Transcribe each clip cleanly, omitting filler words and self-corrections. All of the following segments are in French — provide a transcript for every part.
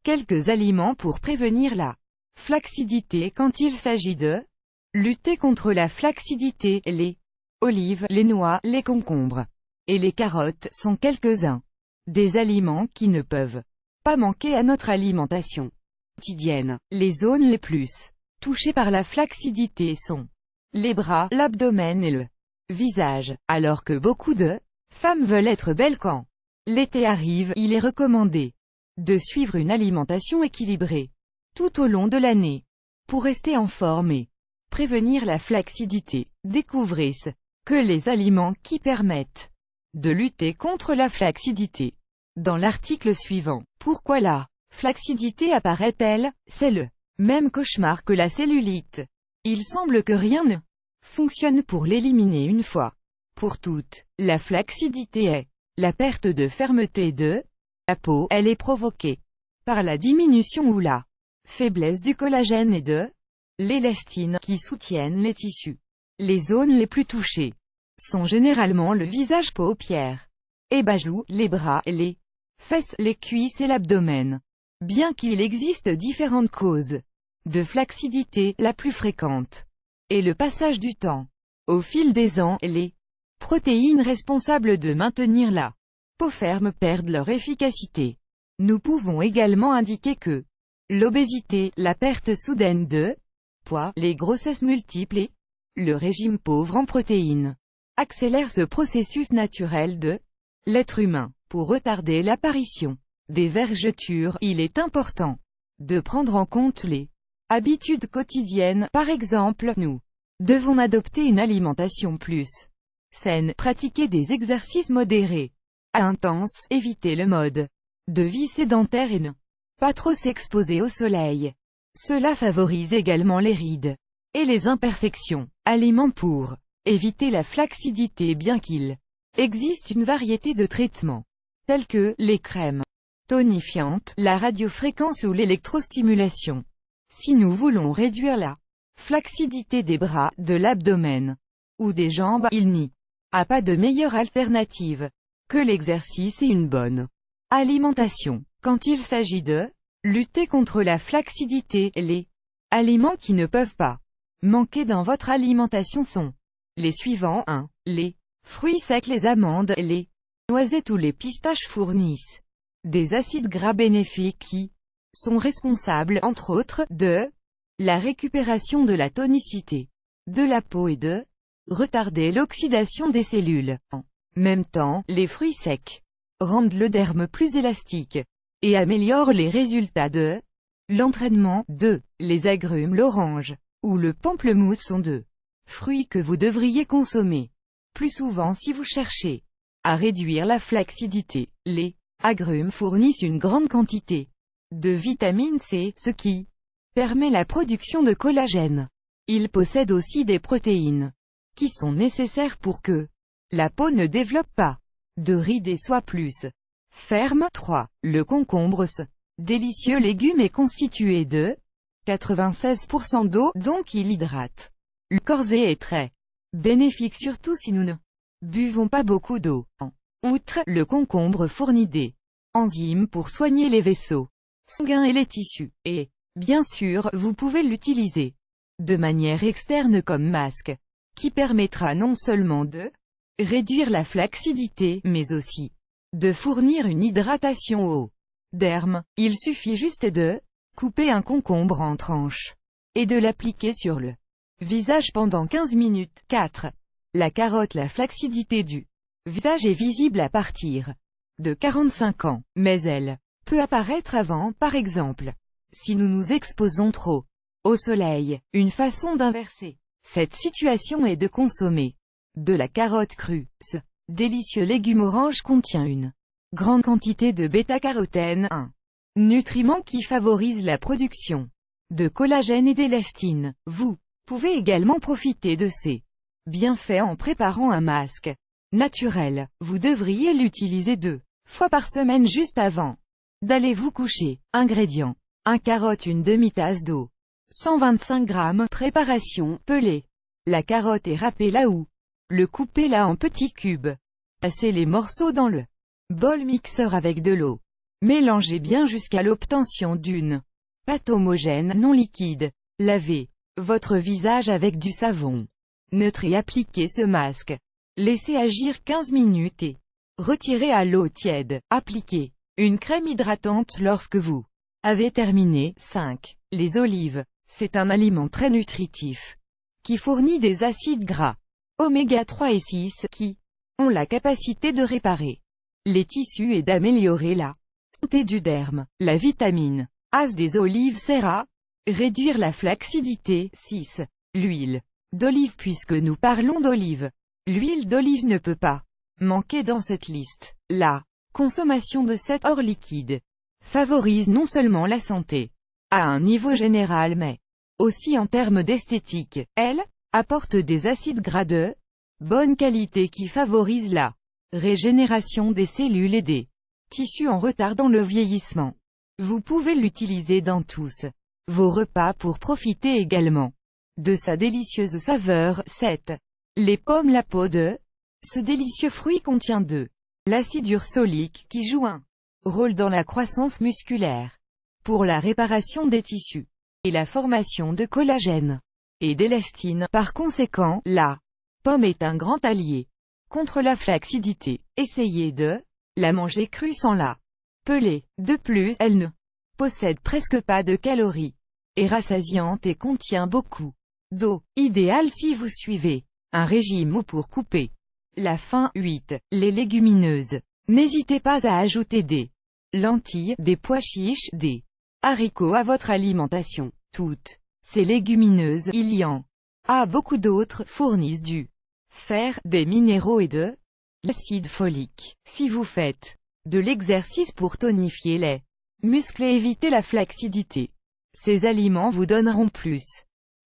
Quelques aliments pour prévenir la flacidité quand il s'agit de lutter contre la flacidité. Les olives, les noix, les concombres et les carottes sont quelques-uns des aliments qui ne peuvent pas manquer à notre alimentation quotidienne. Les zones les plus touchées par la flacidité sont les bras, l'abdomen et le visage. Alors que beaucoup de femmes veulent être belles quand l'été arrive, il est recommandé de suivre une alimentation équilibrée tout au long de l'année pour rester en forme et prévenir la flacidité. Découvrez ce que les aliments qui permettent de lutter contre la flacidité. Dans l'article suivant, pourquoi la flacidité apparaît-elle? C'est le même cauchemar que la cellulite. Il semble que rien ne fonctionne pour l'éliminer une fois pour toutes. La flacidité est la perte de fermeté de la peau. Elle est provoquée par la diminution ou la faiblesse du collagène et de l'élastine qui soutiennent les tissus. Les zones les plus touchées sont généralement le visage, paupières et bas-joues, les bras, les fesses, les cuisses et l'abdomen. Bien qu'il existe différentes causes de flacidité, la plus fréquente est le passage du temps. Au fil des ans, les protéines responsables de maintenir la peau ferme perdent leur efficacité. Nous pouvons également indiquer que l'obésité, la perte soudaine de poids, les grossesses multiples et le régime pauvre en protéines accélèrent ce processus naturel de l'être humain. Pour retarder l'apparition des vergetures, il est important de prendre en compte les habitudes quotidiennes. Par exemple, nous devons adopter une alimentation plus saine, pratiquer des exercices modérés à intenses, éviter le mode de vie sédentaire et ne pas trop s'exposer au soleil. Cela favorise également les rides et les imperfections. Aliments pour éviter la flacidité. Bien qu'il existe une variété de traitements, tels que les crèmes tonifiantes, la radiofréquence ou l'électrostimulation. Si nous voulons réduire la flacidité des bras, de l'abdomen ou des jambes, il n'y a pas de meilleure alternative que l'exercice et une bonne alimentation. Quand il s'agit de lutter contre la flacidité, les aliments qui ne peuvent pas manquer dans votre alimentation sont les suivants. 1. Les fruits secs, les amandes, les noisettes ou les pistaches fournissent des acides gras bénéfiques qui sont responsables, entre autres, de la récupération de la tonicité de la peau et de retarder l'oxydation des cellules. En même temps, les fruits secs rendent le derme plus élastique et améliorent les résultats de l'entraînement. 2. Les agrumes, l'orange ou le pamplemousse sont deux fruits que vous devriez consommer plus souvent si vous cherchez à réduire la flacidité. Les agrumes fournissent une grande quantité de vitamine C, ce qui permet la production de collagène. Ils possèdent aussi des protéines qui sont nécessaires pour que la peau ne développe pas de rides et soit plus ferme. 3. Le concombre, ce délicieux légume est constitué de 96% d'eau, donc il hydrate le corps et est très bénéfique, surtout si nous ne buvons pas beaucoup d'eau. En outre, le concombre fournit des enzymes pour soigner les vaisseaux sanguins et les tissus. Et, bien sûr, vous pouvez l'utiliser de manière externe comme masque, qui permettra non seulement de réduire la flacidité, mais aussi de fournir une hydratation au derme. Il suffit juste de couper un concombre en tranches et de l'appliquer sur le visage pendant 15 minutes. 4. La carotte. La flacidité du visage est visible à partir de 45 ans, mais elle peut apparaître avant. Par exemple, si nous nous exposons trop au soleil. Une façon d'inverser cette situation est de consommer de la carotte crue. Ce délicieux légume orange contient une grande quantité de bêta-carotène, un nutriment qui favorise la production de collagène et d'élastine. Vous pouvez également profiter de ces bienfaits en préparant un masque naturel. Vous devriez l'utiliser 2 fois par semaine juste avant d'aller vous coucher. Ingrédients: 1 carotte, une demi-tasse d'eau, 125 g. Préparation: pelez la carotte et râpez-la ou le coupez-la en petits cubes. Passez les morceaux dans le bol mixeur avec de l'eau Mélangez bien jusqu'à l'obtention d'une pâte homogène non liquide. Lavez votre visage avec du savon neutre et appliquez ce masque. Laissez agir 15 minutes et retirez à l'eau tiède. Appliquez une crème hydratante lorsque vous avez terminé. 5. Les olives. C'est un aliment très nutritif qui fournit des acides gras oméga 3 et 6 qui ont la capacité de réparer les tissus et d'améliorer la santé du derme. La vitamine A des olives sert à réduire la flacidité. 6. L'huile d'olive. Puisque nous parlons d'olive, l'huile d'olive ne peut pas manquer dans cette liste. La consommation de cet or liquide favorise non seulement la santé à un niveau général mais aussi en termes d'esthétique. Elle apporte des acides gras de bonne qualité qui favorisent la régénération des cellules et des tissus en retardant le vieillissement. Vous pouvez l'utiliser dans tous vos repas pour profiter également de sa délicieuse saveur. 7. Les pommes. La peau de ce délicieux fruit contient de l'acide ursolique qui joue un rôle dans la croissance musculaire, pour la réparation des tissus, et la formation de collagène et d'élastine. Par conséquent, la pomme est un grand allié contre la flacidité. Essayez de la manger crue sans la peler. De plus, elle ne possède presque pas de calories, est rassasiante et contient beaucoup d'eau, idéal si vous suivez un régime ou pour couper la faim. 8. Les légumineuses. N'hésitez pas à ajouter des lentilles, des pois chiches, des haricots à votre alimentation. Toutes ces légumineuses, il y en a beaucoup d'autres, fournissent du fer, des minéraux et de l'acide folique. Si vous faites de l'exercice pour tonifier les muscles et éviter la flacidité, ces aliments vous donneront plus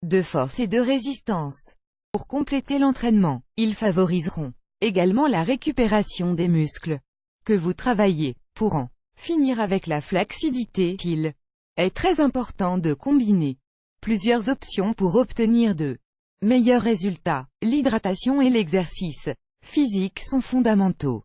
de force et de résistance. Pour compléter l'entraînement, ils favoriseront également la récupération des muscles que vous travaillez. Pour en finir avec la flacidité, il est très important de combiner plusieurs options pour obtenir de meilleurs résultats. L'hydratation et l'exercice physique sont fondamentaux.